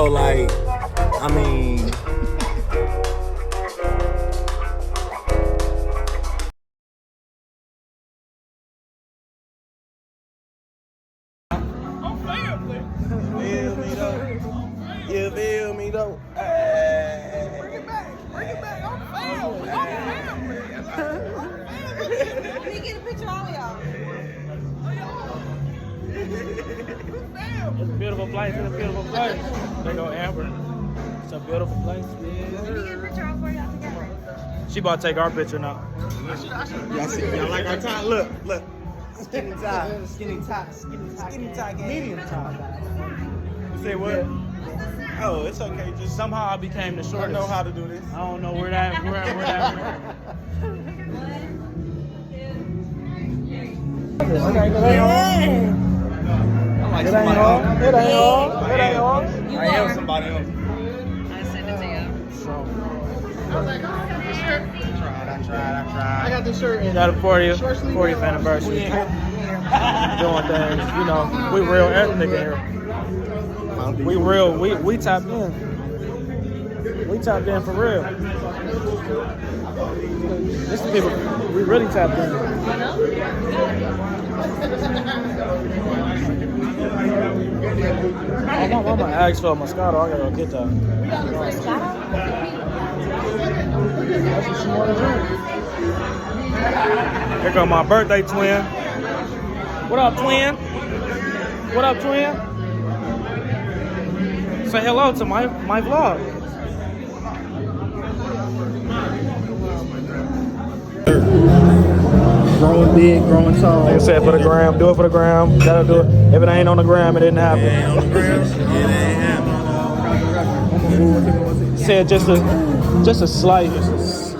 So like, I mean. You feel me though? Hey. Bring it back. I'm family. Let me get a picture of all y'all. It's a beautiful place. There go Amber. It's a beautiful place. Let me get a picture of all y'all together. She about to take our picture now. Y'all see? Y'all like our tie? Look. Skinny tie, Medium top. You say what? Oh, it's okay. Just Somehow I became the I shortest. know how to do this. I don't know where that. It ain't all. I am somebody else. I sent it to you. I tried. I got this shirt in. Got it for you. 40th anniversary. Doing things. You know, we real ethnic here. We real. We tapped in. We tapped in for real. This is people. We really tapped in. I'm gonna ask for a Moscato. I gotta go get that. Here come my birthday twin. What up, twin? What up, twin? Say hello to my vlog. Growing big, growing tall. Like I said, for the gram, do it for the gram. Gotta do it. If it ain't on the gram, it didn't happen. It ain't on the gram. It ain't happening. Said just a slight prosecco.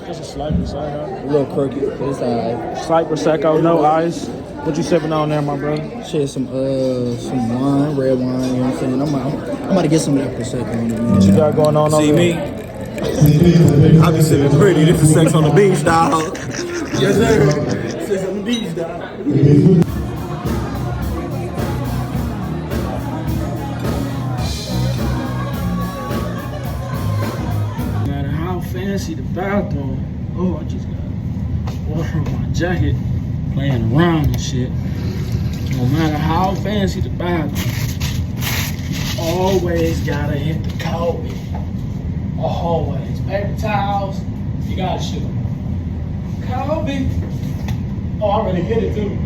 Just a slight prosecco. A little crooked, but it's alright. Slight prosecco, no ice. What you sipping on there, my brother? Shit, some wine, red wine. You know what I'm saying? I'm about to get some of that prosecco in a minute. What you got going on over See there? me? I be sipping pretty. This is Sex on the Beach, dog. Yes, sir. Sex on the Beach, dog. No matter how fancy the bathroom, oh, I just got water on my jacket, playing around and shit. No matter how fancy the bathroom, always gotta hit the Kobe. Always. Paper towels, you gotta shoot them. Kobe. Oh, I already hit it too.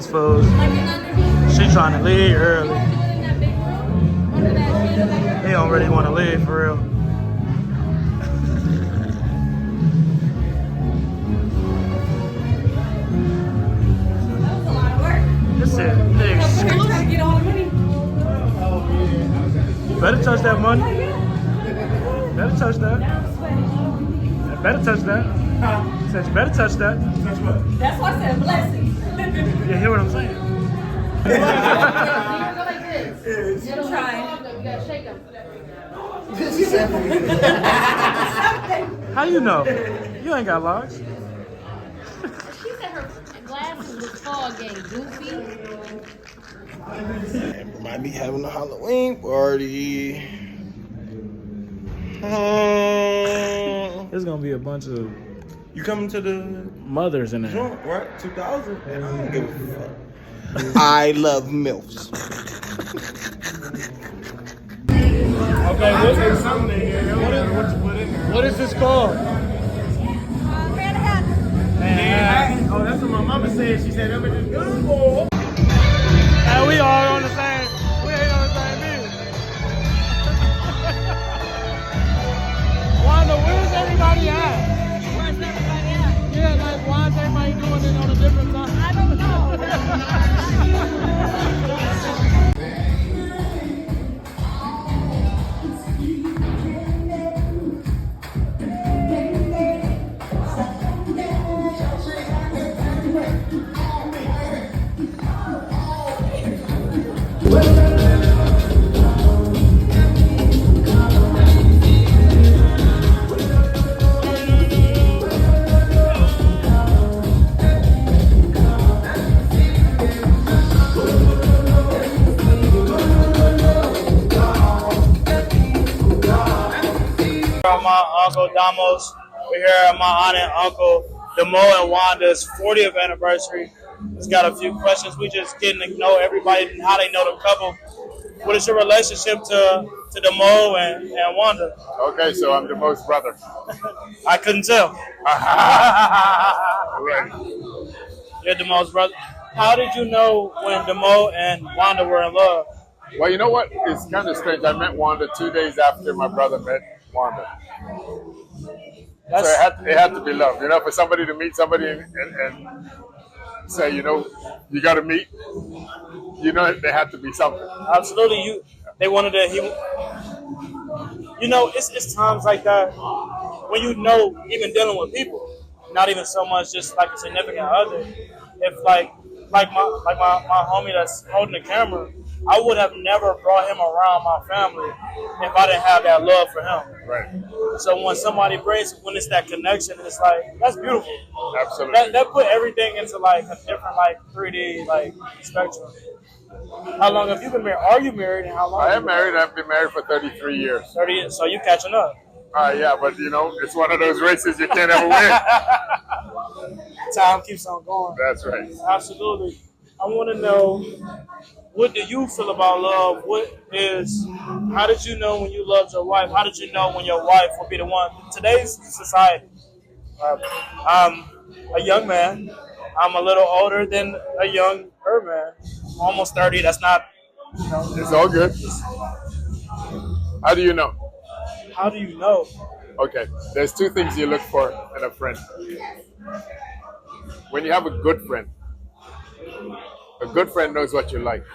these fools. She trying to leave early. He don't really want to leave for real. This is big. You better touch that money. Better touch that. You better touch that. Said you better touch that. That's why I said blessings. You hear what I'm saying? I'm trying. How you know? You ain't got locks. She said her glasses was foggy, goofy. Might be having a Halloween party. There's gonna be a bunch of You coming to the mothers in there. joint, right? 2000? I don't give a fuck. I love MILFs. Okay, what is this called? Red hat. Oh, that's what my mama said. She said, "I'm just good boy." And we all on the same. We ain't on the same music. Wanda, where's everybody at? Where's everybody at? Yeah, like why is everybody doing it on a different time? I don't know. My Uncle Damos. We're here at my aunt and uncle Demo and Wanda's 40th anniversary. It's got a few questions. We just getting to know everybody and how they know the couple. What is your relationship to Demo and Wanda? Okay, so I'm Demo's brother. I couldn't tell. Right. You're Demo's brother. How did you know when Demo and Wanda were in love? Well, you know what? It's kind of strange. I met Wanda 2 days after my brother met Wanda. So it had to be love. You know, for somebody to meet somebody and say, you know, you got to meet, you know, there had to be something. Absolutely. They wanted to. You know, it's times like that when you know, even dealing with people, not even so much just like a significant other. If like my homie that's holding the camera, I would have never brought him around my family if I didn't have that love for him. Right. So when somebody when it's that connection, it's like, that's beautiful. Absolutely. That put everything into like a different like 3D like spectrum. How long have you been married? Are you married, and how long? I am married. I've been married for 33 years. 30 years. So you catching up. Yeah, but you know, it's one of those races you can't ever win. Time keeps on going. That's right. Absolutely. I want to know, what do you feel about love? How did you know when you loved your wife? How did you know when your wife would be the one? Today's society, I'm a young man. I'm a little older than a younger man. Almost 30. That's not, you know. It's all good. How do you know? How do you know? Okay, there's two things you look for in a friend. When you have a good friend knows what you like.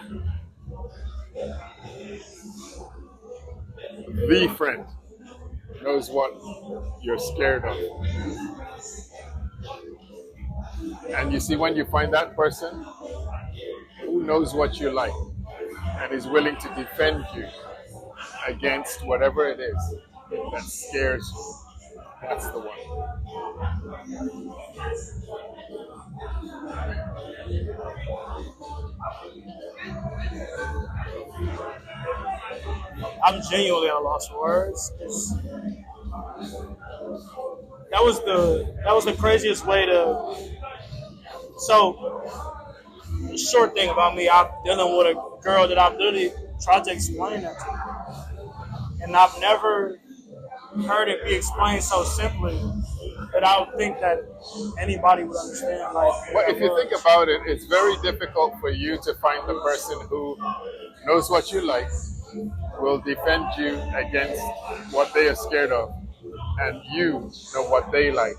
The friend knows what you're scared of. And you see, when you find that person who knows what you like and is willing to defend you against whatever it is that scares you, that's the one. I'm genuinely at a loss for words. That was the craziest way to. So, the short thing about me, I'm dealing with a girl that I've literally tried to explain that to, and I've never heard it be explained so simply that I would think that anybody would understand. Like, Well, if you think about it, it's very difficult for you to find the person who knows what you like, will defend you against what they are scared of, and you know what they like,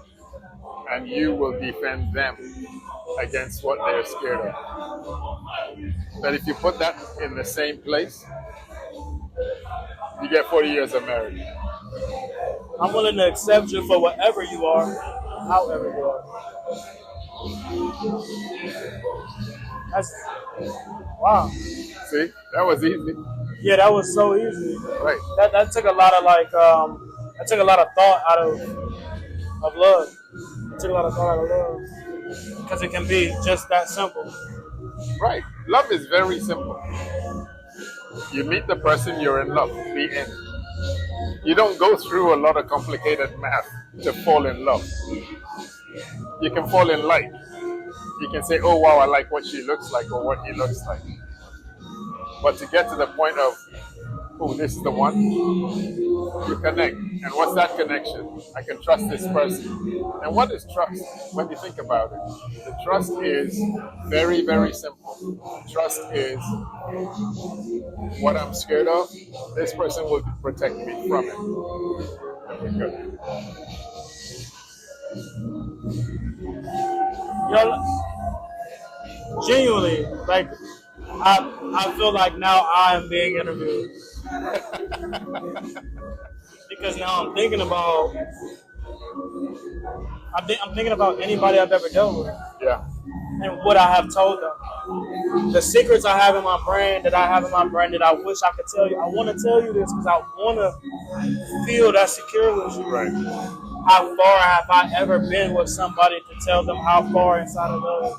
and you will defend them against what they are scared of. But if you put that in the same place, you get 40 years of marriage. I'm willing to accept you for whatever you are, however you are. That's wow. See, that was easy. Yeah, that was so easy. Right. That took a lot of that took a lot of thought out of love. It took a lot of thought out of love because it can be just that simple. Right. Love is very simple. You meet the person, you're in love. The end. You don't go through a lot of complicated math to fall in love. You can fall in like. You can say, oh wow, I like what she looks like or what he looks like. But to get to the point of, oh, this is the one, you connect. And what's that connection? I can trust this person. And what is trust when you think about it? The trust is very, very simple. Trust is what I'm scared of, this person will protect me from it. Okay, good. Genuinely, like I feel like now I am being interviewed because now I'm thinking about anybody I've ever dealt with. Yeah. And what I have told them. The secrets I have in my brain that I wish I could tell you. I want to tell you this because I want to feel that secure with you. Right. How far have I ever been with somebody to tell them how far inside of love?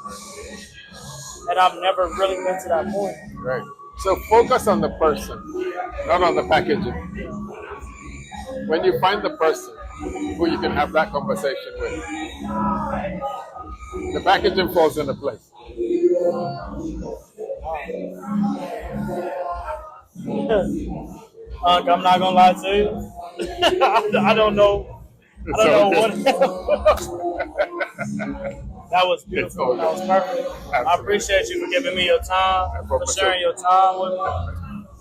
And I've never really been to that point. Right. So focus on the person, not on the packaging. When you find the person who you can have that conversation with, the packaging falls into place. I'm not gonna lie to you. I don't know. I don't know what. That was beautiful. That was perfect. I appreciate you for giving me your time, for sharing your time with me.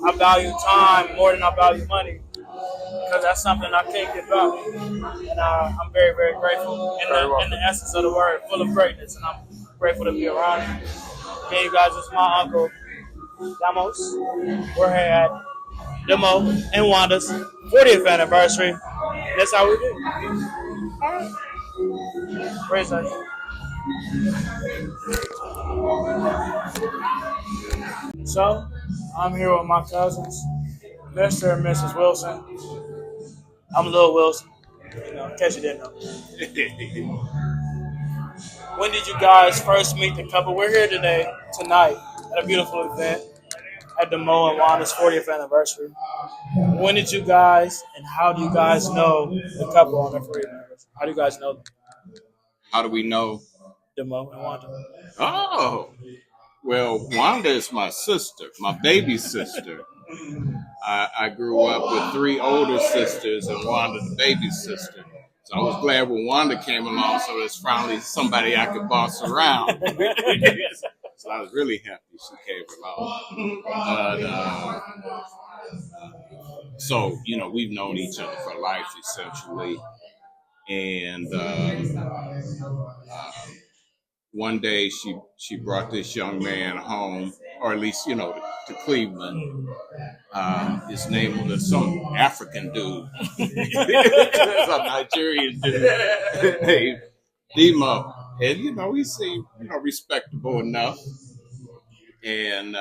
I value time more than I value money because that's something I can't give up. And I'm very, very grateful in the essence of the word, full of greatness. And I'm grateful to be around you. Again, you guys, this is my uncle, Damos. We're here at Demo and Wanda's 40th anniversary. That's how we do. All right. Praise God. So, I'm here with my cousins, Mr. and Mrs. Wilson. I'm Lil Wilson, in case you didn't know. When did you guys first meet the couple? We're here tonight, at a beautiful event at the Mo and Wanda's 40th anniversary. When did you guys, and how do you guys know the couple on their 40th anniversary? How do you guys know them? How do we know? The Mo and Wanda. Oh, well, Wanda is my sister, my baby sister. I grew up with 3 older sisters and Wanda the baby sister. So I was glad when Wanda came along, so there's finally somebody I could boss around. So I was really happy she came along. So, we've known each other for life, essentially. And one day she brought this young man home, or at least, to Cleveland. His name was some African dude. Some Nigerian dude named Demo. And, he seemed, respectable enough. And,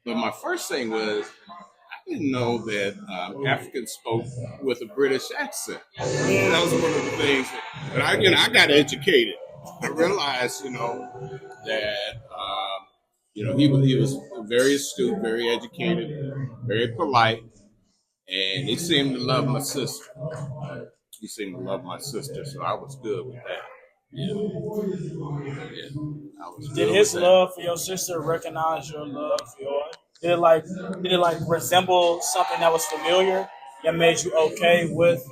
but my first thing was, I didn't know that Africans spoke with a British accent. That was one of the things that I got educated. I realized, that he was very astute, very educated, very polite, and he seemed to love my sister. So I was good with that. Yeah. I was Did his love for your sister recognize your love for yours? Did it resemble something that was familiar that made you okay with?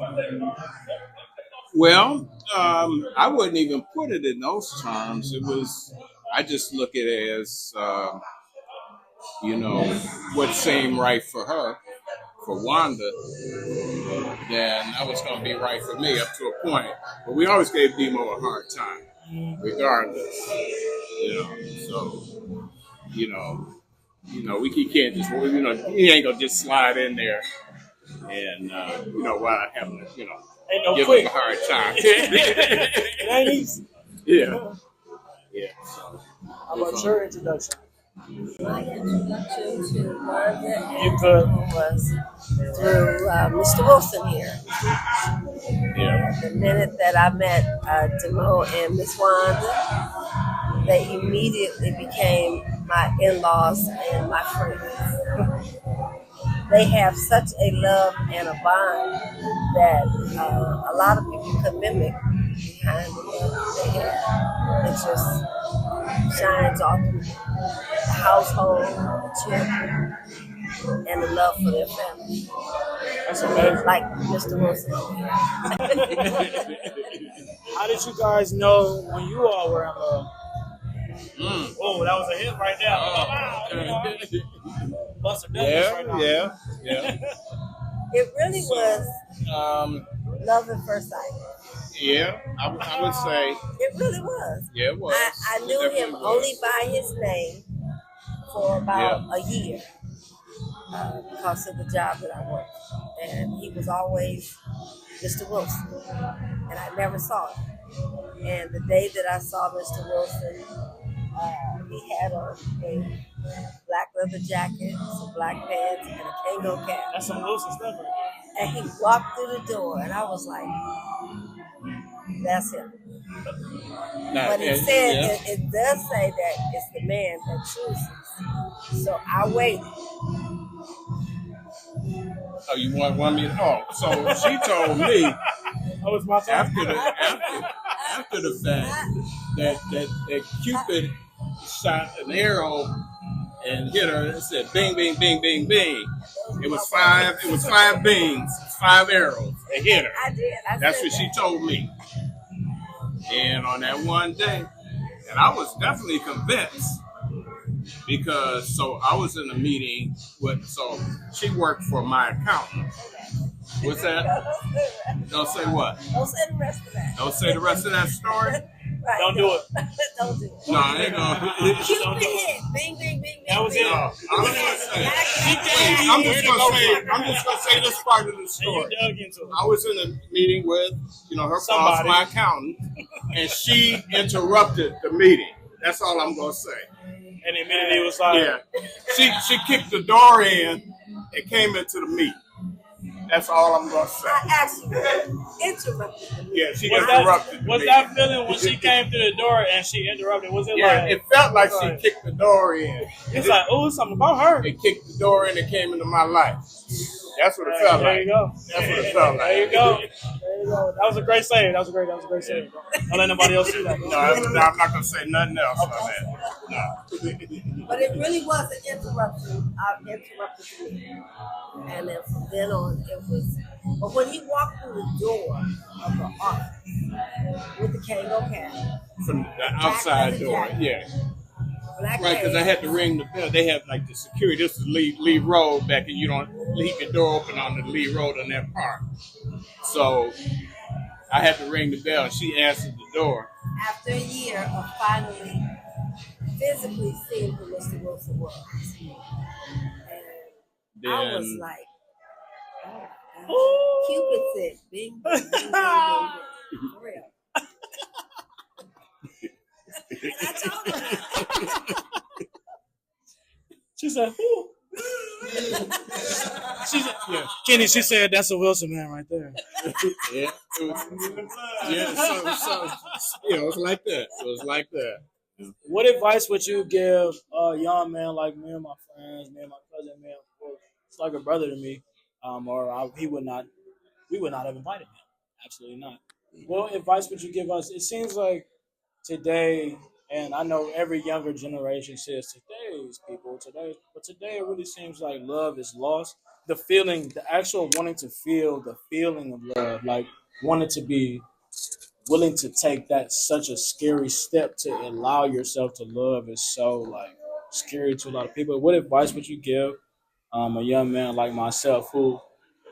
Well, I wouldn't even put it in those terms. It was, I just look at it as, what seemed right for her, for Wanda, then that was going to be right for me up to a point. But we always gave Demo a hard time, regardless. So, we can't just, he ain't going to just slide in there and, while having to, Ain't no give quick. him a hard time. It ain't easy. Yeah. Yeah. So, How about your introduction? My introduction to Margaret You could. was through Mr. Wilson here. yeah. The minute that I met Demo and Miss Wanda, they immediately became my in-laws and my friends. They have such a love and a bond that a lot of people could mimic behind the love that they have. It just shines off through the household, the children, and the love for their family. That's amazing. Like Mr. Wilson. How did you guys know when you all were in love? Oh, that was a hit right there. Buster Douglas right now. Yeah. It really was love at first sight. Yeah, I would say. It really was. Yeah, it was. I knew It him definitely only was. by his name for about a year because of the job that I worked. And he was always Mr. Wilson. And I never saw him. And the day that I saw Mr. Wilson, he had a black leather jacket, some black pants, and a Kango cap. That's some Wilson stuff right there. And he walked through the door, and I was like, that's him. But it said, it does say that it's the man that chooses. So I waited. Oh, you want me to? Oh, so she told me That was my time. after the fact that Cupid shot an arrow and hit her. It said bing, bing, bing, bing, bing. It was five bings, 5 arrows. It hit her. I did. That's what she told me. And on that one day, and I was definitely convinced because I was in a meeting so she worked for my accountant. What's that? Don't say what? Don't say the rest of that. Don't say the rest of that story? Right, Don't do it. Don't do it. No, I ain't gonna. Cupid hit. Bing, bing, bing, bing. That was bing. it. I'm just gonna say this part of the story. And you dug into it. I was in a meeting with, her Somebody. boss, my accountant, and she interrupted the meeting. That's all I'm gonna say. And immediately it was like, Yeah, she kicked the door in and came into the meeting. That's all I'm gonna say. I actually interrupted him. Yeah, she was interrupted. that feeling when she came through the door and she interrupted? Was it Yeah, like, it felt like she kicked the door in. it's like, oh, it's something about her. It kicked the door in and came into my life. That's what it felt There like. you go. That's what it felt like. There you go. There you go. That was a great save. That was a great save. Don't let nobody else see that. No, I'm not gonna say nothing else on that. No. But it really was an interruption. I interrupted me. And then from then on, it was. But when he walked through the door of the office with the Kango cap, From the outside door, yeah. black Right, because I had to ring the bell. They have like the security. This is Lee Road back, and you don't leave your door open on the Lee Road in that park. So I had to ring the bell. And she answered the door. After a year of finally physically seeing who Mr. Wilson was, and I was like, oh, Cupid said, bing, bing, bing, bing, bing, bing. For real. I told her. She said, who? She said, Kenny, she said, that's a Wilson man right there. Yeah, so it was like that. It was like that. What advice would you give a young man like me and my friends, me and my cousin, man? It's like a brother to me, we would not have invited him. Absolutely not. What advice would you give us? It seems like today And I know every younger generation says but today it really seems like love is lost. The feeling, the actual wanting to feel the feeling of love, like wanting to be willing to take that such a scary step to allow yourself to love is so like scary to a lot of people. What advice would you give a young man like myself who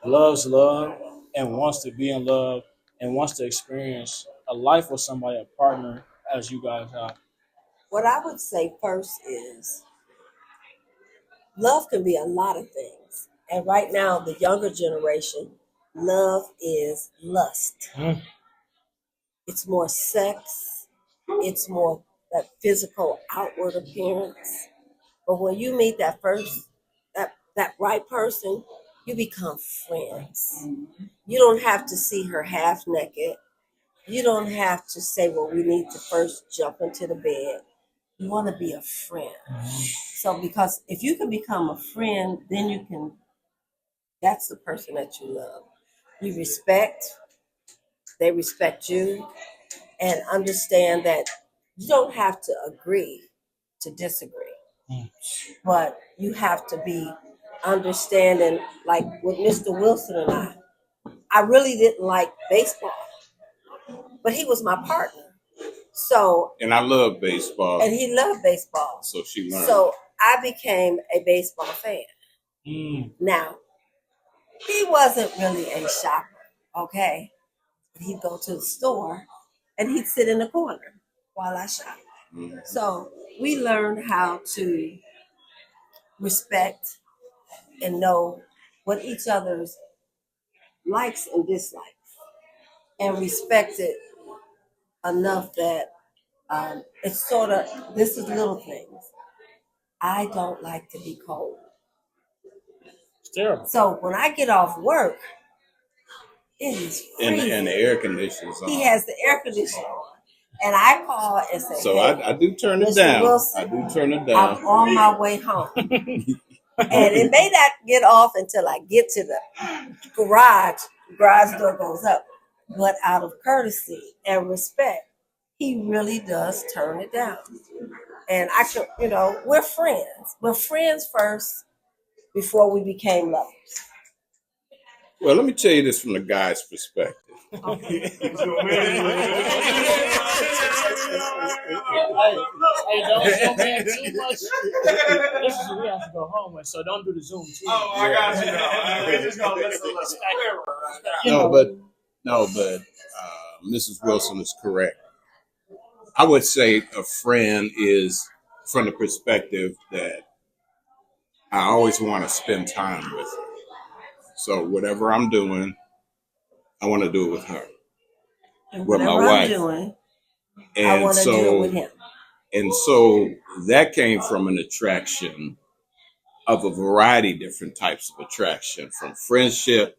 loves love and wants to be in love and wants to experience a life with somebody, a partner, as you guys have? What I would say first is love can be a lot of things. And right now, the younger generation, love is lust. It's more sex, it's more that physical outward appearance. But when you meet that right person, you become friends. You don't have to see her half naked. You don't have to say, well, we need to first jump into the bed. You want to be a friend. So because if you can become a friend, then that's the person that you love. You respect, they respect you, and understand that you don't have to agree to disagree. But you have to be understanding, like with Mr. Wilson and I really didn't like baseball, but he was my partner. So And I love baseball. And he loved baseball. So she learned. So I became a baseball fan. Now, he wasn't really a shopper, okay? He'd go to the store and he'd sit in the corner while I shopped. So we learned how to respect and know what each other's likes and dislikes, and respect it enough that it's sort of, this is little things. I don't like to be cold. It's terrible. So when I get off work, it is freezing. And the air conditioner's on. He has the air conditioner on. And I call and say, So hey, I do turn it Mr. down. Wilson, I do turn it down. I'm on my way home. And it may not get off until I get to the garage. The garage door goes up. But out of courtesy and respect, he really does turn it down. And I could, we're friends. We're friends first before we became lovers. Well, let me tell you this from the guy's perspective. Hey, don't man too much. This is what we have to go home with, so don't do the Zoom too. Oh, I got you. We're just gonna listen. No, but Mrs. Wilson is correct. I would say a friend is from the perspective that I always want to spend time with her. So whatever I'm doing, I want to do it with her, with my wife. I want to do it with him. And so that came from an attraction of a variety of different types of attraction, from friendship,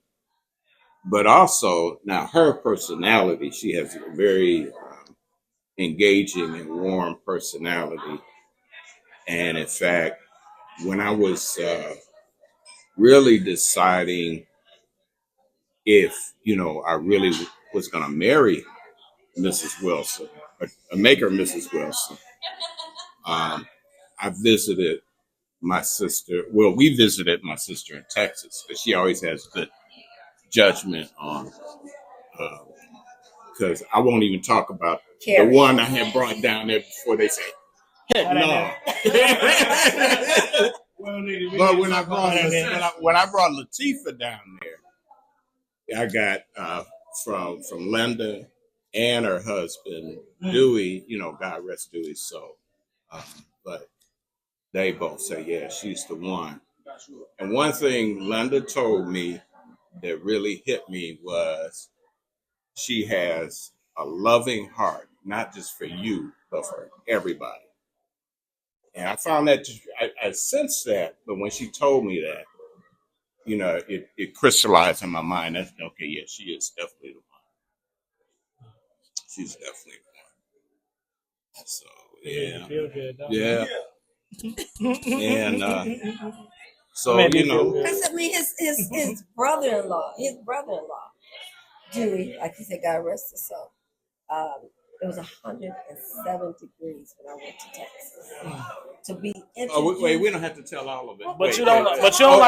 but also now her personality. She has a very engaging and warm personality. And in fact, when I was really deciding if, I really was going to marry Mrs. Wilson, or make her Mrs. Wilson, I visited my sister. Well, we visited my sister in Texas, because she always has good judgment on, because I won't even talk about the one I had brought down there before they say, heck no. But when I brought Latifah down there, I got from Linda and her husband Dewey. God rest Dewey. So, but they both say, yeah, she's the one. And one thing Linda told me that really hit me was she has a loving heart, not just for you, but for everybody. And I found that, I sensed that, but when she told me that, it crystallized in my mind. That's okay, yeah, she is definitely the one. She's definitely the one. So, yeah. Feel good, yeah. And so, Because his brother-in-law, Dewey, like you said, God rest his soul. It was 107 degrees when I went to Texas. To be introduced. Oh, wait, we don't have to tell all of it. But you don't like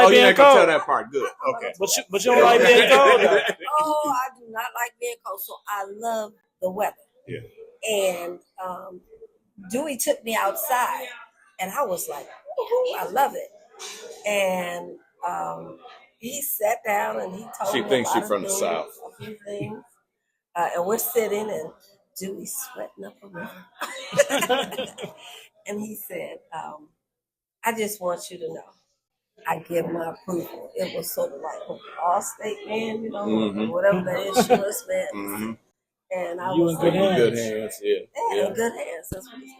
being you're not gonna cold. tell that part. Good. Okay. But you don't like being cold. Though. Oh, I do not like being cold, so I love the weather. Yeah. And Dewey took me outside, and I was like, "Ooh, I love it." And he sat down and he told me She thinks she's from the things, South. a few things, and we're sitting, and Dewey's sweating up a river. And he said, "I just want you to know, I give my approval." It was sort of like Allstate man, whatever the insurance man. Mm-hmm. And I You was in good hands. Good hands. Yeah. Yeah, in good hands. That's what it's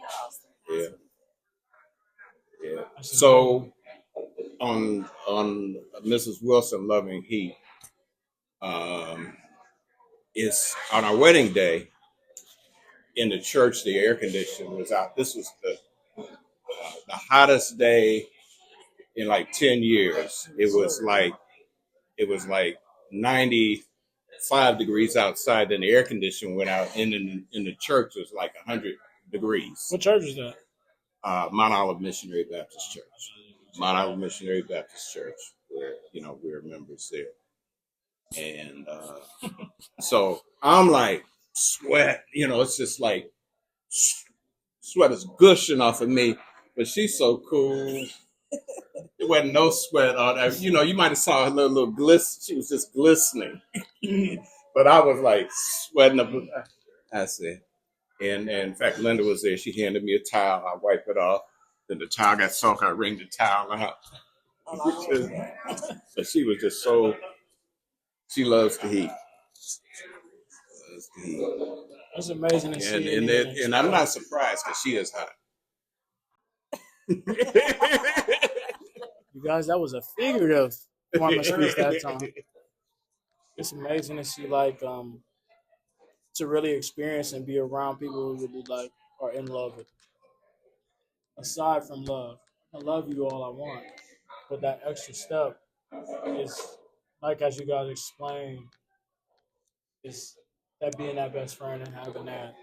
called. Yeah. Yeah. So on Mrs. Wilson Loving Heat, is on our wedding day in the church. The air conditioning was out. This was the hottest day in like 10 years. It was like 95 degrees outside. Then the air conditioning went out. And in the church it was like 100 degrees. What church is that? Mount Olive Missionary Baptist Church. Mount Olive Missionary Baptist Church, where we're members there. And so I'm like sweat. It's just like sweat is gushing off of me. But she's so cool. There wasn't no sweat on her. You might have saw her little glisten. She was just glistening. But I was like sweating up. I said, and in fact, Linda was there. She handed me a towel. I wiped it off. Then the towel got soaked. I wringed the towel out. But she was just so. She loves the heat. That's amazing to see. And I'm not surprised because she is hot. You guys, that was a figurative form of speech that time. It's amazing to see, to really experience and be around people who really are in love with. Aside from love, I love you all I want, but that extra step is, as you guys explained, is that being that best friend and having that.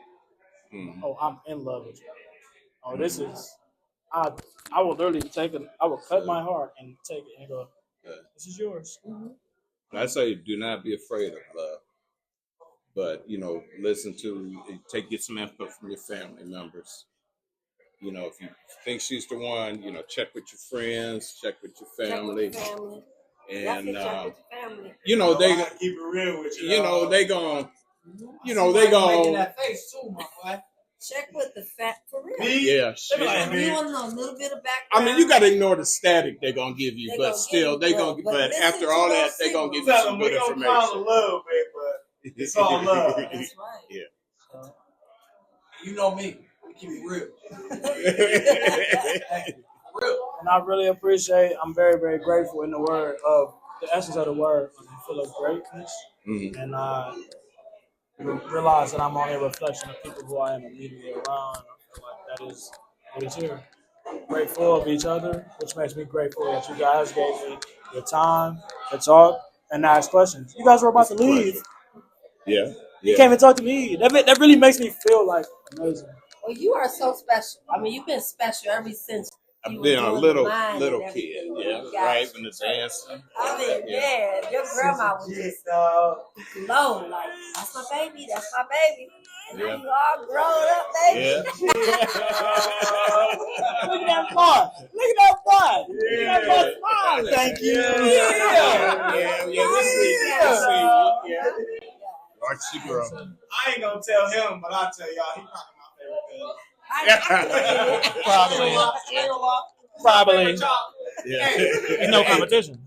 Oh, I'm in love with you. Oh, this is. I will literally I will cut my heart and take it and go, this is yours. Mm-hmm. I say, do not be afraid of love. But, listen get some input from your family members. If you think she's the one, check with your friends, check with your family. And, check with your family. they keep it real with you. They going, making that face too, my boy. Check with the for real. Yeah. You want to know a little bit of background. You got to ignore the static they're going to give you, but still, but after all that, they're going to give you some good information. We're going to call it love, babe, but it's all love. That's right. Yeah. You know me. We keep it real. And I really appreciate, I'm very, very grateful in the essence of the word, full of greatness. Mm-hmm. And realize that I'm only a reflection of people who I am immediately around. I feel like that is what is here. Grateful of each other, which makes me grateful that you guys gave me your time to talk and ask questions. You guys were about to leave. Yeah. You came and talked to me. That really makes me feel amazing. Well, you are so special. You've been special ever since. I've been a little kid, right when the dance. Your grandma was just low, that's my baby, and now you all grown up, baby. Yeah. Look at that boy. Smile. Thank you. Yeah. Watch you grow. I ain't gonna tell him, but I'll tell y'all, he's probably my favorite Probably. Yeah. Ain't no competition.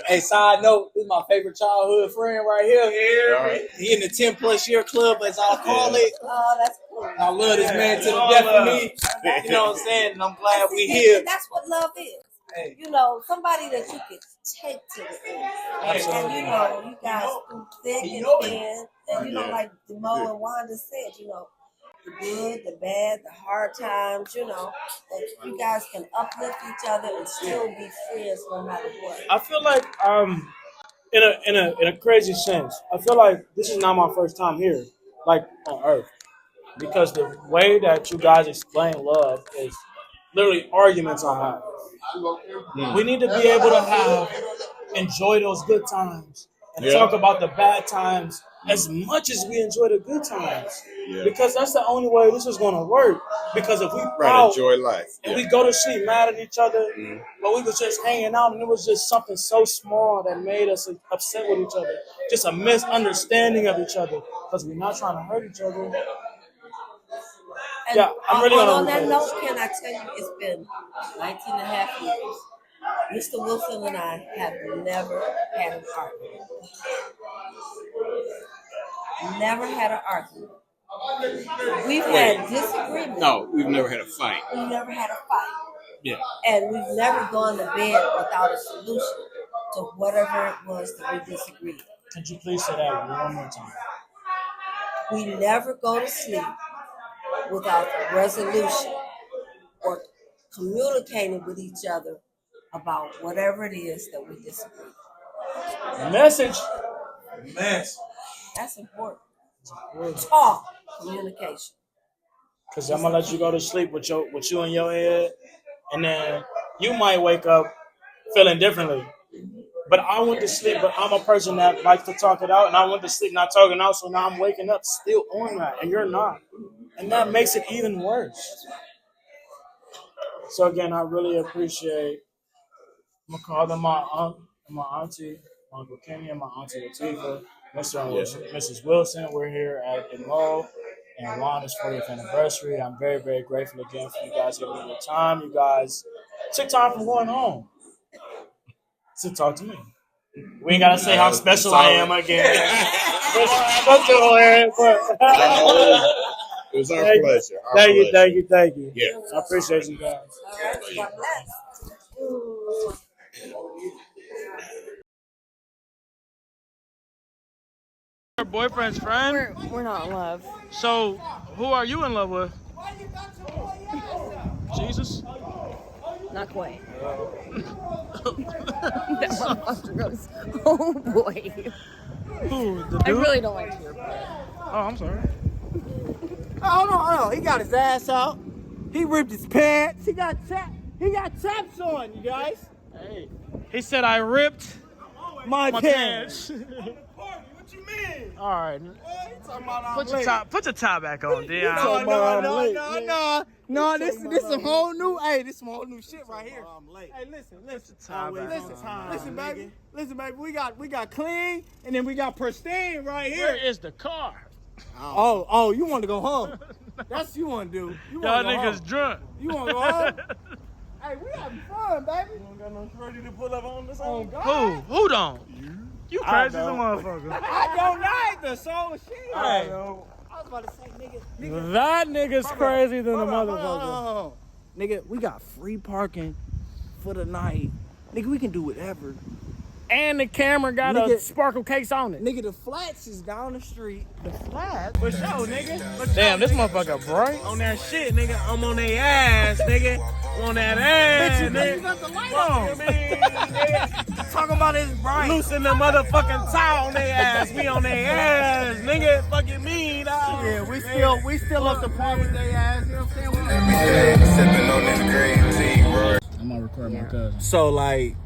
Hey, side note, this is my favorite childhood friend right here. Right. He in the 10+ year club, as I call it. Oh, that's cool. I love this man to the death of me. You know what I'm saying? And I'm glad we here. That's what love is. Hey. Somebody that you can take to the end. And you guys through thick and thin. And like Mo and Wanda said, the good, the bad, the hard times, that you guys can uplift each other and still be friends no matter what. I feel like in a crazy sense, I feel like this is not my first time here, on Earth. because the way that you guys explain love is literally arguments I have. We need to be able to enjoy those good times and talk about the bad times as much as we enjoy the good times. Because that's the only way this is going to work. Because if we enjoy life and we go to sleep mad at each other, but we was just hanging out and it was just something so small that made us upset with each other, just a misunderstanding of each other because we're not trying to hurt each other. And I'm really on that note, can I tell you, it's been 19 and a half years. Mr. Wilson and I have never had an argument. Never had an argument. We've had disagreements. No, we've never had a fight. We've never had a fight. Yeah. And we've never gone to bed without a solution to whatever it was that we disagreed. Could you please say that one more time? We never go to sleep without a resolution or communicating with each other about whatever it is that we disagree. Message. That's important. Talk, communication. Because I'm gonna let you go to sleep with you in your head, and then you might wake up feeling differently. But I went to sleep, but I'm a person that likes to talk it out, and I went to sleep not talking out, so now I'm waking up still on that, and you're not. And that makes it even worse. So again, I really appreciate, I'm going to call them my auntie, my Uncle Kenny, and my auntie Latifah, Mr. and Mrs. Wilson. We're here at the mall, and Wanda's 40th anniversary. I'm very, very grateful again for you guys giving me your time. You guys took time from going home to talk to me. We ain't gotta say how special I am again. It was our pleasure. Thank you. Yeah. I appreciate you guys. God bless. Her boyfriend's friend? We're not in love. So, who are you in love with? Jesus? Not quite. That motherfucker goes, oh boy. Who? The dude? I really don't like to hear about it. Oh, I'm sorry. Hold on. He got his ass out. He ripped his pants. He got taps on, you guys. Hey. He said I ripped My pants. What you mean? All right. Put your top back on, Dion. No. This some whole new. Hey, this some whole new shit right here. Hey, listen, baby. Listen, baby. We got clean, and then we got pristine right here. Where is the car? Oh, you want to go home? That's what you want to do. Y'all niggas drunk. You want to go home? Hey, we having fun, baby. You don't got no ready to pull up on this on God. Who don't? You crazy as a motherfucker. I don't either, so shit. Hey. I was about to say, nigga. That nigga's crazy than a motherfucker. Nigga, we got free parking for the night. Nigga, we can do whatever. And the camera got a sparkle case on it. Nigga, the flats is down the street. The flats? For sure, nigga. Damn, this motherfucker bright. On that shit, nigga. I'm on their ass, nigga. On that ass, nigga. You got the light on. Talking about this bright. Loosen the motherfucking tie on their ass. We on their ass, nigga. Fucking me, dog. Yeah, we still up to par with their ass. You know what I'm saying? Every day, sipping on this green tea, bro. I'm gonna record my cousin. So, like,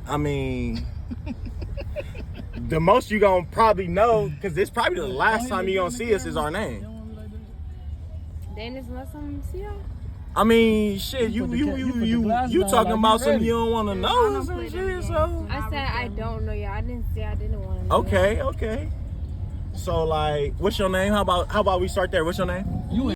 I mean, the most you gonna probably know, because this probably the last time you gonna see us, is our name. Then it's last time you see her? I mean, shit, you talking about something you don't want to know or some shit, so. I said I don't know yet. I didn't say I didn't want to know. Okay. So, like, what's your name? How about we start there? What's your name?